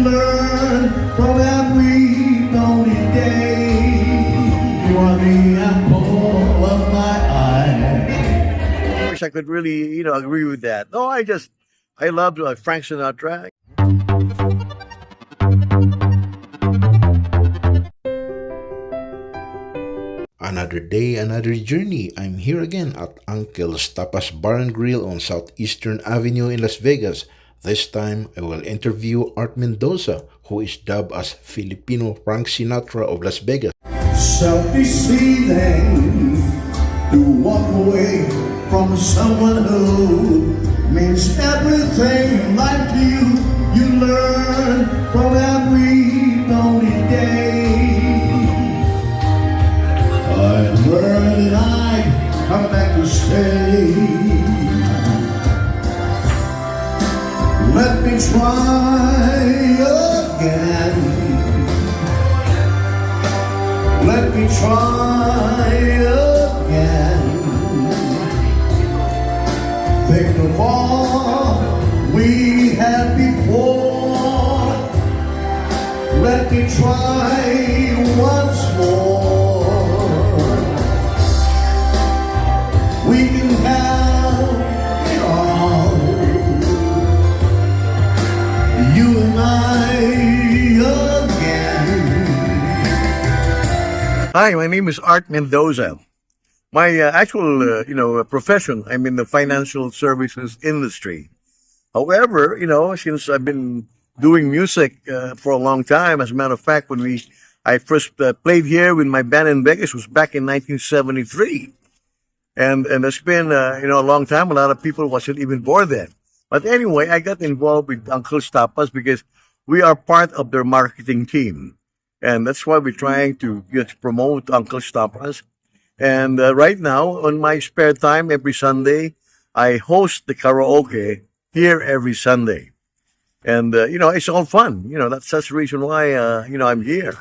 learn from every lonely day. You are the apple of my eye. I wish I could really, agree with that. No, I love Frank Sinatra. Another day, another journey. I'm here again at Uncle's Tapas Bar and Grill on Southeastern Avenue in Las Vegas. This time, I will interview Art Mendoza, who is dubbed as Filipino Frank Sinatra of Las Vegas. Self-deceiving to walk away from someone who means everything in life to you. You learn from every lonely day. I learned that I'd come back to stay. Let me try again. Let me try again. Think of all we had before. Let me try once more. We can have it all. You and I again. Hi, my name is Art Mendoza. My actual, profession, I'm in the financial services industry. However, since I've been doing music for a long time, as a matter of fact, I first played here with my band in Vegas was back in 1973. And it's been, a long time. A lot of people wasn't even born then. But anyway, I got involved with Uncle Tapas because we are part of their marketing team. And that's why we're trying to promote Uncle Tapas. And right now, on my spare time, every Sunday, I host the karaoke here every Sunday. And, it's all fun. That's the reason why, I'm here.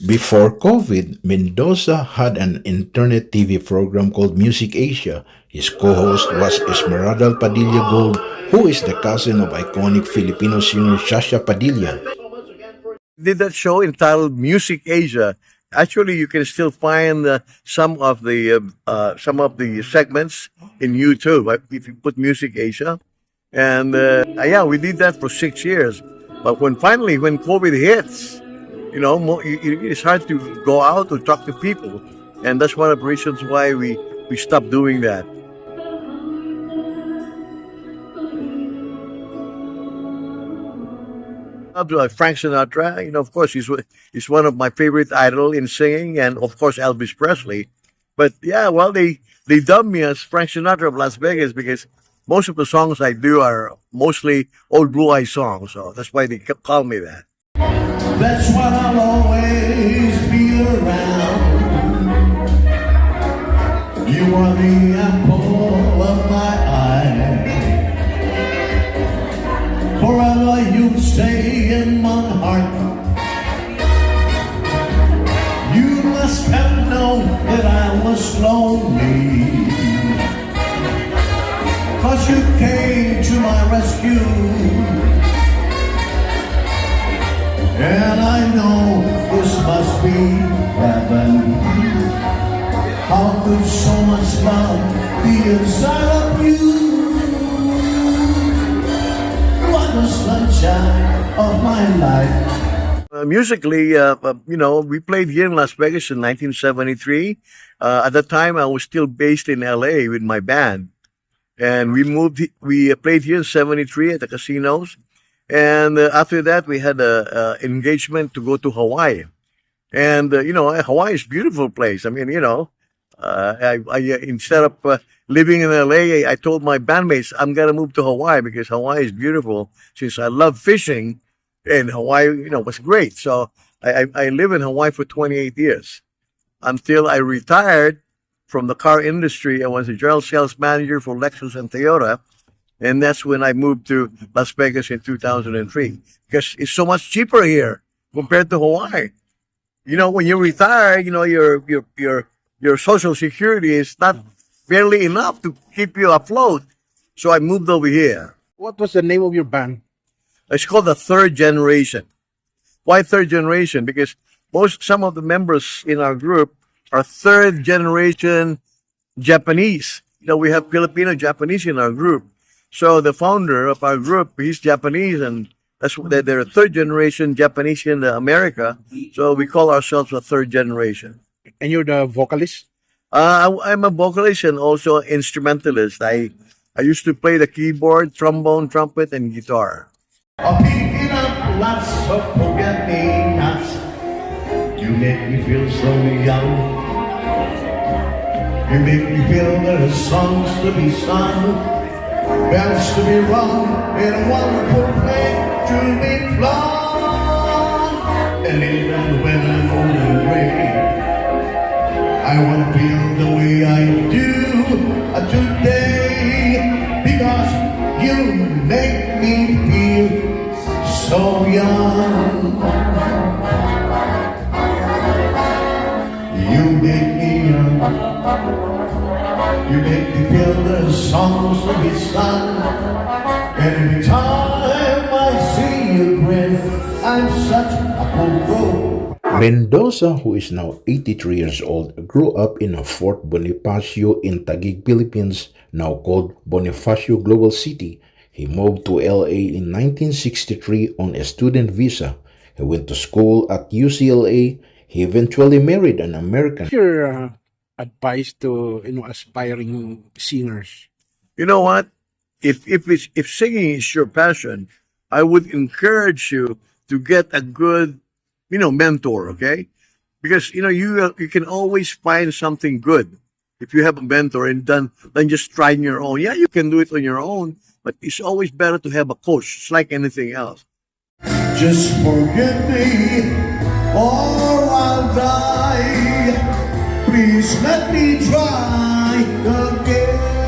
Before COVID, Mendoza had an internet TV program called Music Asia. His co-host was Esmeralda Padilla Gold, who is the cousin of iconic Filipino singer Shasha Padilla. Did that show entitled Music Asia. Actually, you can still find some of the segments in YouTube if you put Music Asia. And we did that for 6 years. But when COVID hits, it's hard to go out or talk to people, and that's one of the reasons why we stopped doing that. Frank Sinatra, of course, he's one of my favorite idol in singing, and of course Elvis Presley. But they dubbed me as Frank Sinatra of Las Vegas because most of the songs I do are mostly old Blue Eye songs, so that's why they call me that. That's why I'll always be around. You are the apple of my eye. Forever you'll stay in my heart. You must have known that I was lonely, 'cause you came to my rescue. And I know this must be heaven. How could so much love be inside of you? You are the sunshine of my life. Musically, we played here in Las Vegas in 1973. At the time, I was still based in LA with my band. And we played here in 73 at the casinos. And after that, we had an engagement to go to Hawaii. And, Hawaii is a beautiful place. I mean, instead of living in LA, I told my bandmates, I'm going to move to Hawaii because Hawaii is beautiful. Since I love fishing, and Hawaii, was great. So I lived in Hawaii for 28 years until I retired from the car industry. I was a general sales manager for Lexus and Toyota. And that's when I moved to Las Vegas in 2003 because it's so much cheaper here compared to Hawaii. When you retire, your social security is not barely enough to keep you afloat. So I moved over here. What was the name of your band? It's called the Third Generation. Why third generation? Because some of the members in our group are third generation Japanese. We have Filipino Japanese in our group. So the founder of our group, he's Japanese, and they're third generation Japanese in America. So we call ourselves a third generation. And you're the vocalist? I'm a vocalist and also instrumentalist. I used to play the keyboard, trombone, trumpet, and guitar. I'm picking up lots of forget-me-nots. You make me feel so young. You make me feel there's songs to be sung, bells to be rung, and a wonderful play to be flung. And even when I'm old and gray, I wanna feel the way I do today, because you make me feel so young. You make me young. You make me feel the songs to be sung. And every time I see you grin, I'm such a fool. Mendoza, who is now 83 years old, grew up in Fort Bonifacio in Taguig, Philippines, now called Bonifacio Global City. He moved to LA in 1963 on a student visa. He went to school at UCLA. He eventually married an American. What's your advice to aspiring singers? You know what? If singing is your passion, I would encourage you to get a good mentor. Okay, because you can always find something good if you have a mentor and than just trying your own. Yeah, you can do it on your own, but it's always better to have a coach. It's like anything else. Just forget me or I'll die. Please let me try again.